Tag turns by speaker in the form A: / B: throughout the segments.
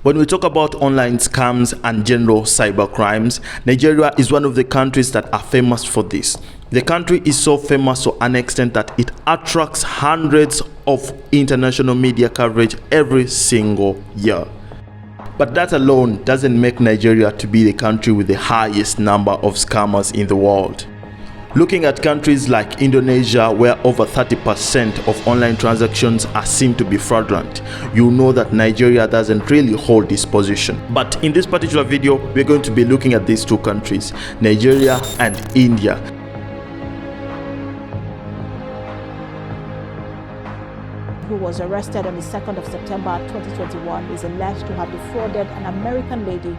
A: When we talk about online scams and general cyber crimes, Nigeria is one of the countries that are famous for this. The country is so famous to an extent that it attracts hundreds of international media coverage every single year. But that alone doesn't make Nigeria to be the country with the highest number of scammers in the world. Looking at countries like Indonesia, where over 30% of online transactions are seen to be fraudulent, you know that Nigeria doesn't really hold this position. But in this particular video, we're going to be looking at these two countries, Nigeria and India.
B: Who was arrested on the 2nd of September 2021 is alleged to have defrauded an American lady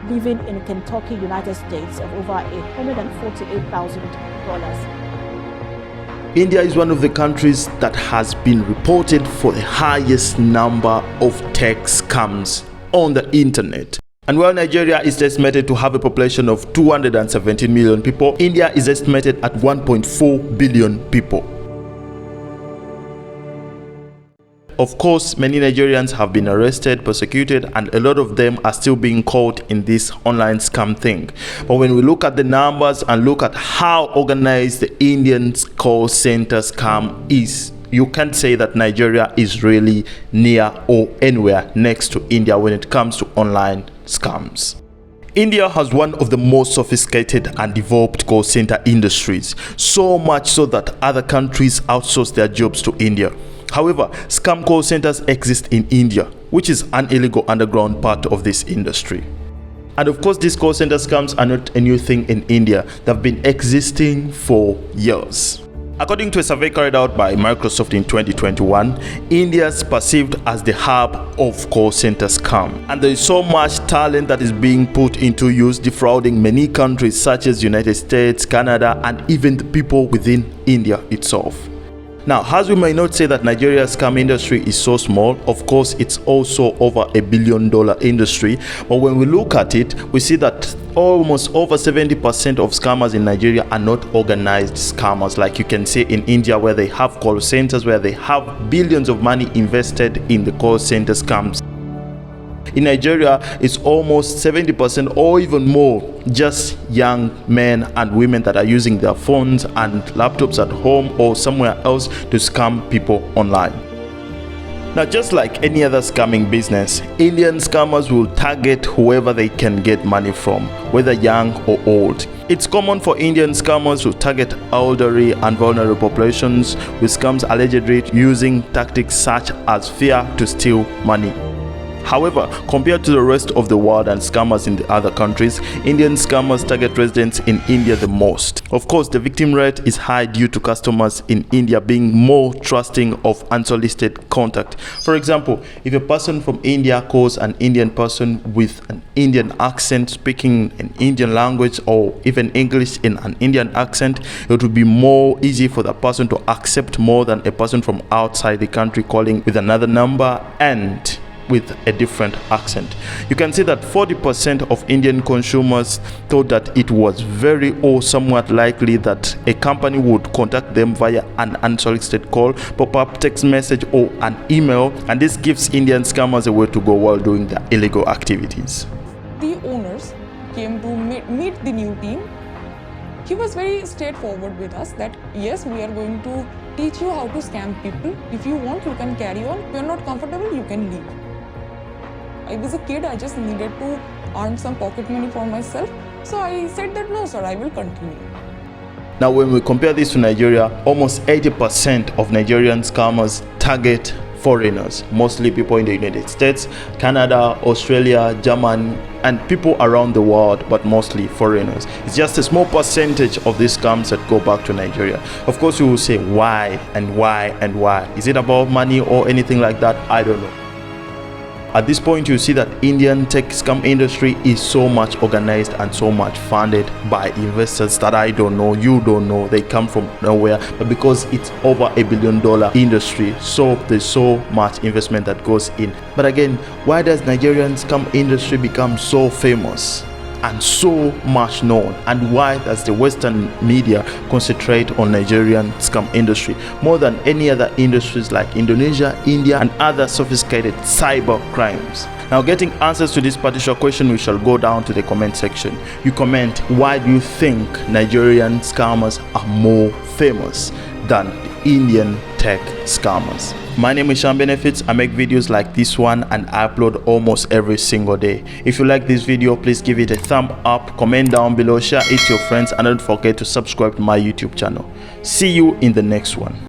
B: living in Kentucky, United States of over $148,000.
A: India is one of the countries that has been reported for the highest number of tech scams on the internet. And while Nigeria is estimated to have a population of 217 million people, India is estimated at 1.4 billion people. Of course, many Nigerians have been arrested, persecuted, and a lot of them are still being caught in this online scam thing. But when we look at the numbers and look at how organized the Indian call center scam is, you can't say that Nigeria is really near or anywhere next to India when it comes to online scams. India has one of the most sophisticated and developed call center industries, so much so that other countries outsource their jobs to India. However, scam call centers exist in India, which is an illegal underground part of this industry. And of course, these call center scams are not a new thing in India. They've been existing for years. According to a survey carried out by Microsoft in 2021, India is perceived as the hub of call center scam. And there is so much talent that is being put into use defrauding many countries such as United States, Canada, and even the people within India itself. Now, as we may not say that Nigeria's scam industry is so small, of course it's also over $1 billion industry, but when we look at it, we see that almost over 70% of scammers in Nigeria are not organized scammers, like you can see in India, where they have call centers, where they have billions of money invested in the call center scams. In Nigeria, it's almost 70% or even more just young men and women that are using their phones and laptops at home or somewhere else to scam people online. Now, just like any other scamming business, Indian scammers will target whoever they can get money from, whether young or old. It's common for Indian scammers to target elderly and vulnerable populations with scams allegedly using tactics such as fear to steal money. However, compared to the rest of the world and scammers in the other countries, Indian scammers target residents in India the most. Of course, the victim rate is high due to customers in India being more trusting of unsolicited contact. For example, if a person from India calls an Indian person with an Indian accent, speaking an Indian language or even English in an Indian accent, it would be more easy for the person to accept more than a person from outside the country calling with another number and with a different accent. You can see that 40% of Indian consumers thought that it was very or somewhat likely that a company would contact them via an unsolicited call, pop-up text message, or an email, and this gives Indian scammers a way to go while doing their illegal activities.
C: The owners came to meet the new team. He was very straightforward with us that yes, we are going to teach you how to scam people. If you want, you can carry on. If you are not comfortable, you can leave. I was a kid, I just needed to earn some pocket money for myself. So I said that no sir, I will continue.
A: Now when we compare this to Nigeria, almost 80% of Nigerian scammers target foreigners, mostly people in the United States, Canada, Australia, Germany, and people around the world, but mostly foreigners. It's just a small percentage of these scams that go back to Nigeria. Of course, you will say why and why and why. Is it about money or anything like that? I don't know. At this point, you see that Indian tech scam industry is so much organized and so much funded by investors that I don't know, you don't know, they come from nowhere, but because it's over $1 billion industry, so there's so much investment that goes in. But again, why does Nigerian scam industry become so famous and so much known, and why does the Western media concentrate on Nigerian scam industry more than any other industries like Indonesia, India, and other sophisticated cyber crimes? Now, getting answers to this particular question, we shall go down to the comment section. You comment, why do you think Nigerian scammers are more famous than the Indian tech scammers? My name is Sean Benefits. I make videos like this one and I upload almost every single day. If you like this video, please give it a thumb up, comment down below, share it to your friends, and don't forget to subscribe to my YouTube channel. See you in the next one.